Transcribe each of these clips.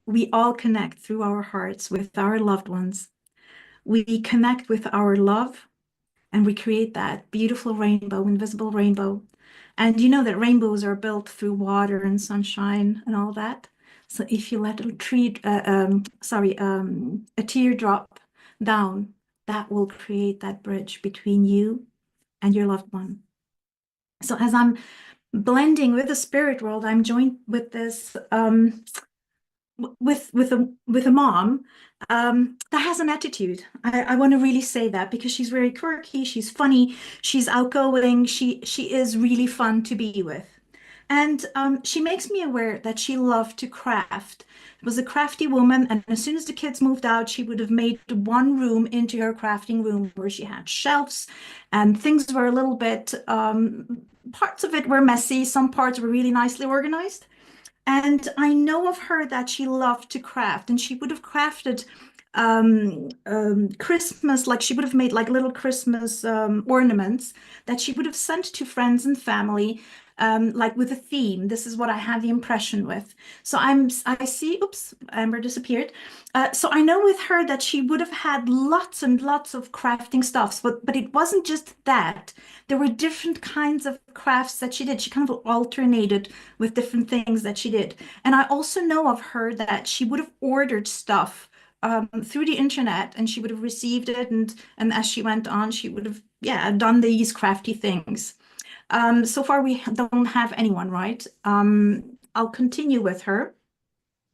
we all connect through our hearts with our loved ones. We connect with our love and we create that beautiful rainbow, invisible rainbow. And you know that rainbows are built through water and sunshine and all that. So if you let a teardrop down, that will create that bridge between you and your loved one. So as I'm blending with the spirit world, I'm joined with this with a mom that has an attitude. I want to really say that because she's very quirky, she's funny, she's outgoing, she is really fun to be with. And she makes me aware that she loved to craft. Was a crafty woman, and as soon as the kids moved out, she would have made one room into her crafting room where she had shelves, and things were a little bit, parts of it were messy, some parts were really nicely organized. And I know of her that she loved to craft, and she would have crafted Christmas, like she would have made like little Christmas ornaments that she would have sent to friends and family, like with a theme. This is what I have the impression with. So I see, oops, Amber disappeared. So I know with her that she would have had lots and lots of crafting stuffs, but it wasn't just that. There were different kinds of crafts that she did. She kind of alternated with different things that she did. And I also know of her that she would have ordered stuff through the internet, and she would have received it, and as she went on, she would have, yeah, done these crafty things. So far, we don't have anyone, right? I'll continue with her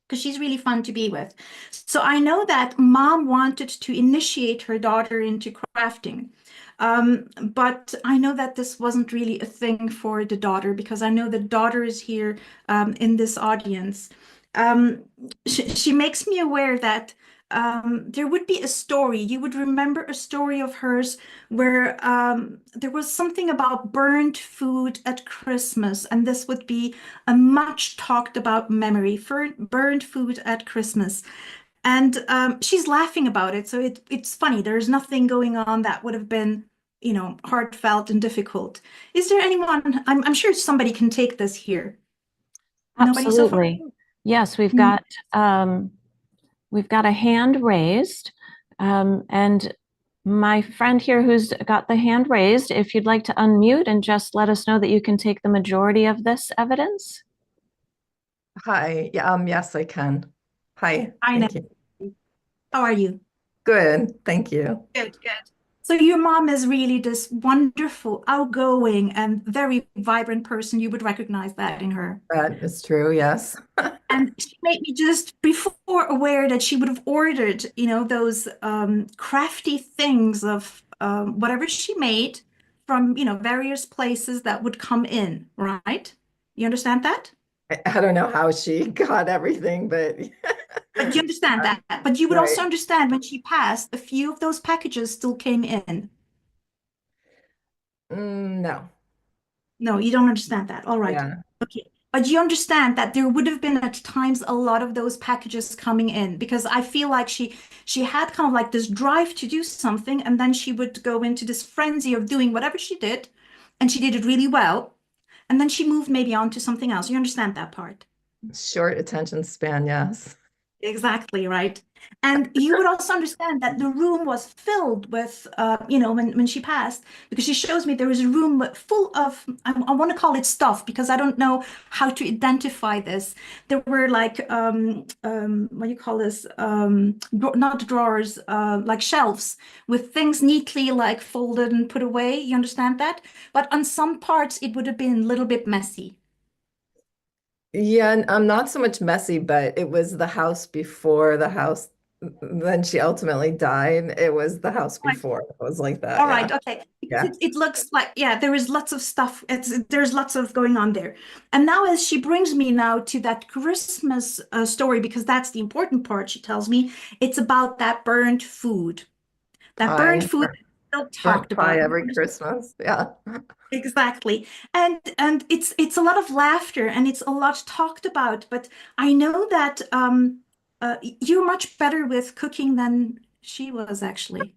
because she's really fun to be with. So I know that mom wanted to initiate her daughter into crafting. But I know that this wasn't really a thing for the daughter because I know the daughter is here in this audience. Um, she makes me aware that there would be a story. You would remember a story of hers where there was something about burnt food at Christmas, and this would be a much talked about memory for burnt food at Christmas. And she's laughing about it, so it's funny. There's nothing going on that would have been, heartfelt and difficult. Is there anyone? I'm sure somebody can take this here. Nobody so far? Absolutely. Yes, Mm. we've got a hand raised. And my friend here who's got the hand raised, if you'd like to unmute and just let us know that you can take the majority of this evidence. Hi. Yeah, yes, I can. Hi. I know. Thank you. How are you? Good. Thank you. Good, good. So your mom is really this wonderful, outgoing, and very vibrant person. You would recognize that in her. That is true. Yes. And she made me just before aware that she would have ordered, those crafty things of whatever she made from, various places that would come in, right? You understand that? I don't know how she got everything, but But you understand that. But you would right. also understand when she passed, a few of those packages still came in. No. No, you don't understand that. All right. Yeah. Okay. But you understand that there would have been at times a lot of those packages coming in because I feel like she had kind of like this drive to do something, and then she would go into this frenzy of doing whatever she did, and she did it really well. And then she moved maybe on to something else. You understand that part? Short attention span. Yes. Exactly, right. And you would also understand that the room was filled with, when she passed, because she shows me there was a room full of, I want to call it stuff because I don't know how to identify this. There were like, what do you call this? Not drawers, like shelves with things neatly like folded and put away. You understand that? But on some parts, it would have been a little bit messy. Yeah, and I'm not so much messy, but it was the house before the house. Then she ultimately died. It was the house before. It was like that. All right, Yeah. okay. Because Yeah. it looks like, yeah, there is lots of stuff. There's lots of going on there. And now as she brings me now to that Christmas story, because that's the important part, she tells me, it's about that burnt food. That burnt Pie. food that's still Burnt talked pie about. every Christmas. Yeah. Exactly. And it's a lot of laughter and it's a lot talked about, but I know that you're much better with cooking than she was actually.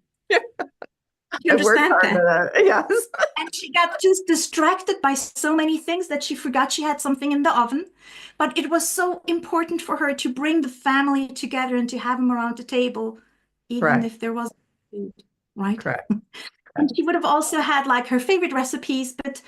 You I worked understand hard that? at that. Yes. And she got just distracted by so many things that she forgot she had something in the oven. But it was so important for her to bring the family together and to have them around the table, even Correct. if there was food, right? Correct. And she would have also had like her favorite recipes, but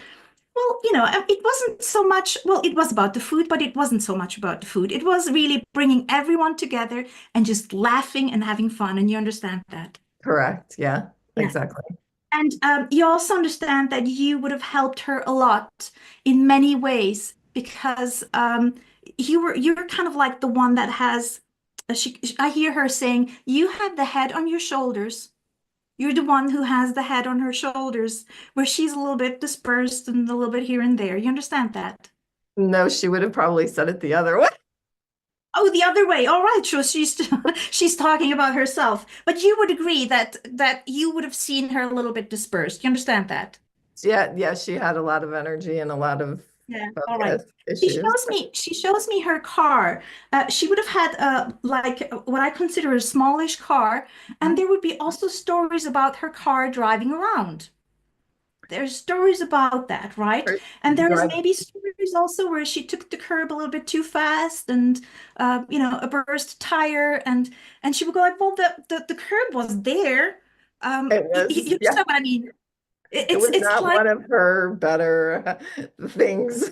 well, you know, it wasn't so much, well, it was about the food, but it wasn't so much about the food. It was really bringing everyone together and just laughing and having fun. And you understand that. Correct. Yeah, Yeah. exactly. And you also understand that you would have helped her a lot in many ways because you're kind of like the one that has, I hear her saying, you have the head on your shoulders. You're the one who has the head on her shoulders, where she's a little bit dispersed and a little bit here and there. You understand that? No, she would have probably said it the other way. Oh, the other way. All right, so she's she's talking about herself. But you would agree that you would have seen her a little bit dispersed. You understand that? Yeah, yeah, she had a lot of energy and a lot of Yeah. All right. focus issues. She shows me her car. She would have had like what I consider a smallish car, and there would be also stories about her car driving around. There's stories about that, right? Her And there's drive, maybe stories also where she took the curb a little bit too fast and you know, a burst tire and she would go like, well, the curb was there. it You was, yeah, understand what I mean? it was It's not like one of her better things.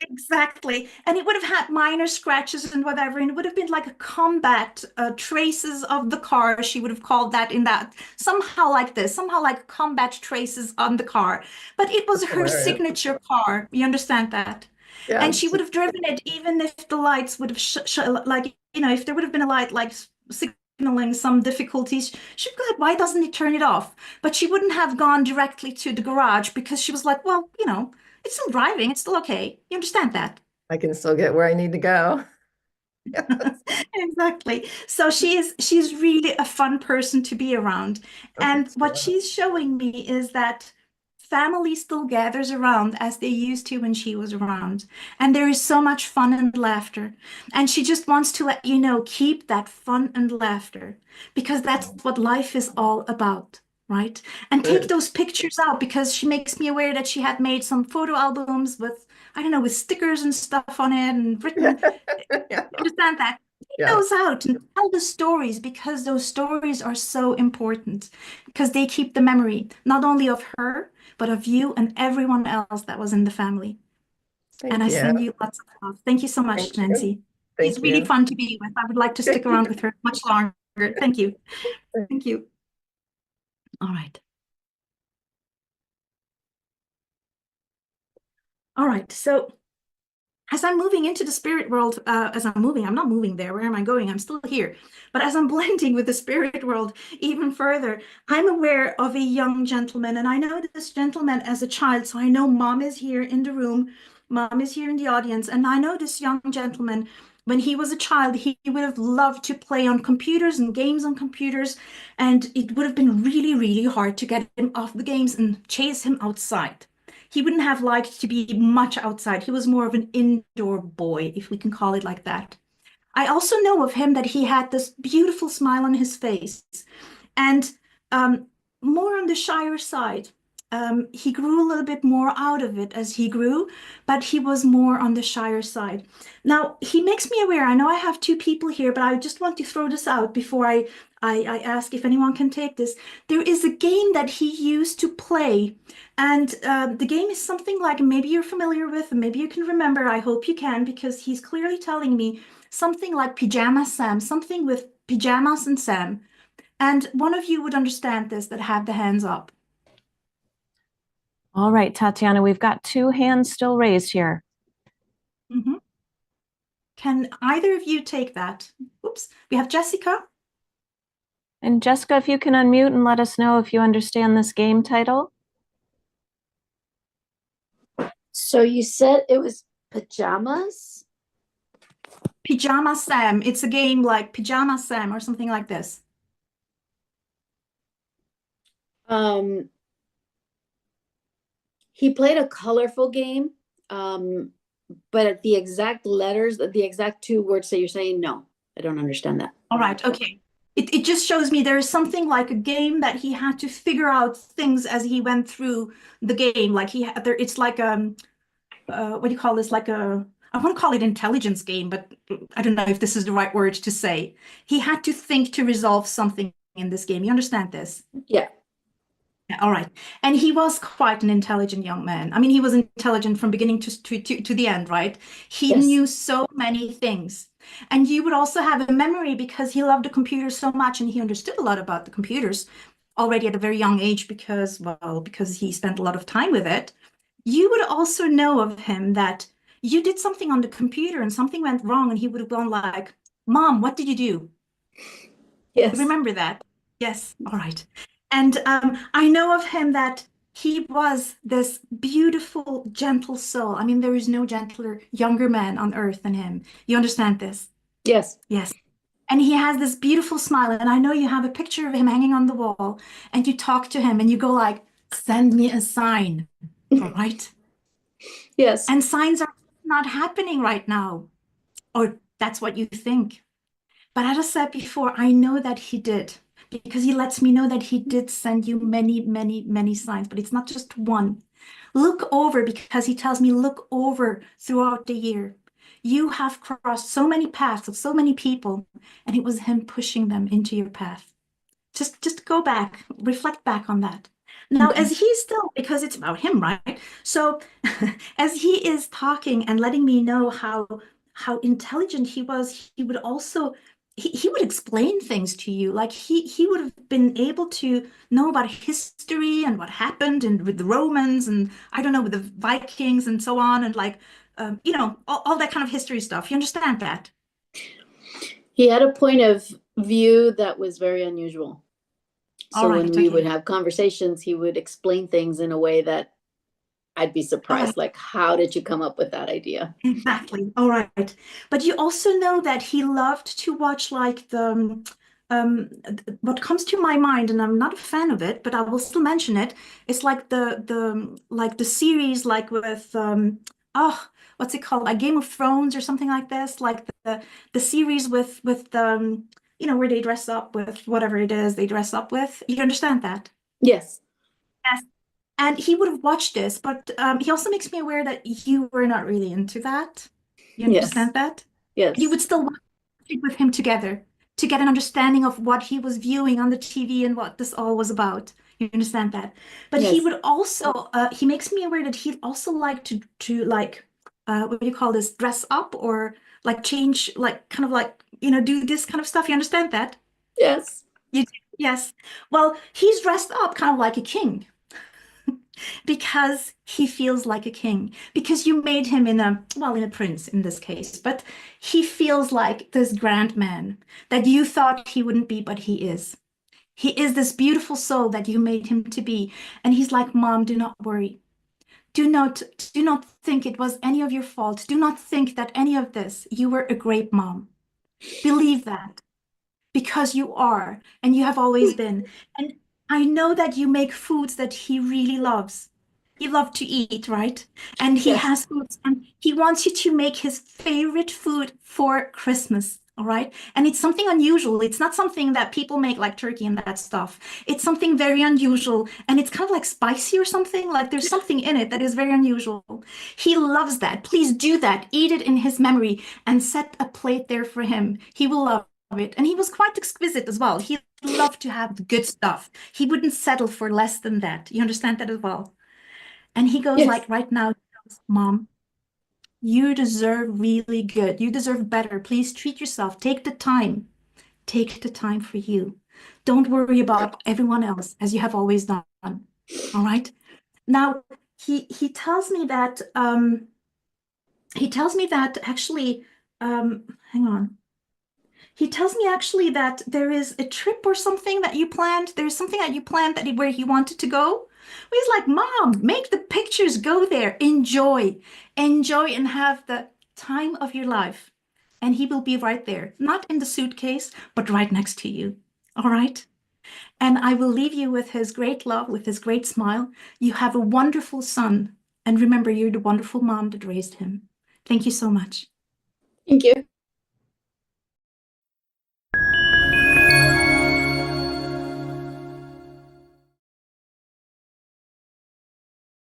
exactly. And it would have had minor scratches and whatever, and it would have been like a combat traces of the car. She would have called that in that somehow like this, somehow like combat traces on the car. But it was That's her hilarious. signature car. You understand that? And Yeah, she would have driven it even if the lights would have like, you know, if there would have been a light like signaling some difficulties, she'd go like, why doesn't it turn it off? But she wouldn't have gone directly to the garage because she was like, well, you know, it's still driving. It's still okay. You understand that? I can still get where I need to go. Yes. Exactly. So she's really a fun person to be around. And what she's showing me is that family still gathers around as they used to when she was around. And there is so much fun and laughter. And she just wants to let you know, keep that fun and laughter because that's what life is all about. Right. And take those pictures out because she makes me aware that she had made some photo albums with, I don't know, with stickers and stuff on it and Yeah. written. Yeah. Understand that? Take Yeah. those out and tell the stories because those stories are so important because they keep the memory not only of her, but of you and everyone else that was in the family. And Thank I you. send you lots of love. Thank you so much, Thank you. Nancy. She's Thank really you. fun to be with. I would like to stick around with her much longer. Thank you. Thank you. All right. All right. So as I'm moving into the spirit world, I'm not moving there. Where am I going? I'm still here. But as I'm blending with the spirit world even further, I'm aware of a young gentleman, and I know this gentleman as a child. So I know mom is here in the room, mom is here in the audience, and I know this young gentleman. When he was a child, he would have loved to play on computers and games on computers, and it would have been really, really hard to get him off the games and chase him outside. He wouldn't have liked to be much outside. He was more of an indoor boy, if we can call it like that. I also know of him that he had this beautiful smile on his face and more on the shyer side. He grew a little bit more out of it as he grew, but he was more on the shyer side. Now, he makes me aware. I know I have two people here, but I just want to throw this out before I ask if anyone can take this. There is a game that he used to play, and the game is something like maybe you're familiar with, and maybe you can remember. I hope you can, because he's clearly telling me something like Pajama Sam, something with pajamas and Sam. And one of you would understand this that had the hands up. All right, Tatjana, we've got two hands still raised here. Mhm. Can either of you take that? Oops, we have Jessica. And Jessica, if you can unmute and let us know if you understand this game title. So you said it was pajamas? Pajama Sam. It's a game like Pajama Sam or something like this. He played a colorful game, but at the exact letters, the exact two words that you're saying, no, I don't understand that. All right, okay. it just shows me there is something like a game that he had to figure out things as he went through the game. Like he had there, it's like what do you call this? Like I want to call it intelligence game, but I don't know if this is the right word to say. He had to think to resolve something in this game. You understand this? Yeah. Yeah, all right. And he was quite an intelligent young man. I mean, he was intelligent from beginning to the end, right? He Yes. knew so many things. And you would also have a memory because he loved the computers so much and he understood a lot about the computers already at a very young age because, well, because he spent a lot of time with it. You would also know of him that you did something on the computer and something went wrong and he would have gone like, Mom, what did you do? Yes. Remember that? Yes. All right. And I know of him that he was this beautiful, gentle soul. I mean, there is no gentler, younger man on earth than him. You understand this? Yes. Yes. And he has this beautiful smile. And I know you have a picture of him hanging on the wall and you talk to him and you go like, send me a sign. All right. Yes. And signs are not happening right now. Or that's what you think. But as I said before, I know that he did because he lets me know that he did send you many, many, many signs, but it's not just one. Look over because he tells me, look over throughout the year. You have crossed so many paths of so many people, and it was him pushing them into your path. Just go back, reflect back on that. Now, Okay. as he's still, because it's about him, right? So as he is talking and letting me know how intelligent he was, he would also he would explain things to you. Like he would have been able to know about history and what happened and with the Romans and I don't know, with the Vikings and so on, and like you know, all that kind of history stuff. You understand that? He had a point of view that was very unusual. All So right, when we would okay. have conversations, he would explain things in a way that I'd be All right. surprised. Like, how did you come up with that idea? Exactly. All right. But you also know that he loved to watch like the what comes to my mind, and I'm not a fan of it, but I will still mention it. It's like the series like with oh, what's it called? Like Game of Thrones or something like this, like the series with you know, where they dress up with whatever it is they dress up with. You understand that? Yes. Yes. And he would have watched this, but he also makes me aware that you were not really into that. You Yes. understand that? And you Yes. would still watch it with him together to get an understanding of what he was viewing on the TV and what this all was about. You understand that? But he Yes. would also, he makes me aware that he'd also like to like, what do you call this, dress up or like change, like kind of like, you know, do this kind of stuff. You understand that? Yes. You do? Yes. Well, he's dressed up kind of like a king because he feels like a king, because you made him in a, well, in a prince in this case, but he feels like this grand man that you thought he wouldn't be, but he is. He is this beautiful soul that you made him to be. And he's like, Mom, do not worry. Do not think it was any of your fault. Do not think that any of this. You were a great mom. Believe that because you are, and you have always been. And I know that you make foods that he really loves. He loved to eat, right? And he Yes. has foods, and he wants you to make his favorite food for Christmas, all right? And it's something unusual. It's not something that people make like turkey and that stuff. It's something very unusual, and it's kind of like spicy or something. Like there's something in it that is very unusual. He loves that. Please do that. Eat it in his memory and set a plate there for him. He will love it. And he was quite exquisite as well. He loved to have the good stuff. He wouldn't settle for less than that. You understand that as well? And he goes Yes. like right now, he goes, Mom, you deserve really good. You deserve better. Please treat yourself. Take the time. Take the time for you. Don't worry about everyone else as you have always done. All right. Now he tells me that actually hang on. He tells me actually that there is a trip or something that you planned. There's something that you planned that where he wanted to go. He's like, Mom, make the pictures, go there, enjoy and have the time of your life. And he will be right there, not in the suitcase, but right next to you. All right. And I will leave you with his great love, with his great smile. You have a wonderful son. And remember, you're the wonderful mom that raised him. Thank you so much. Thank you.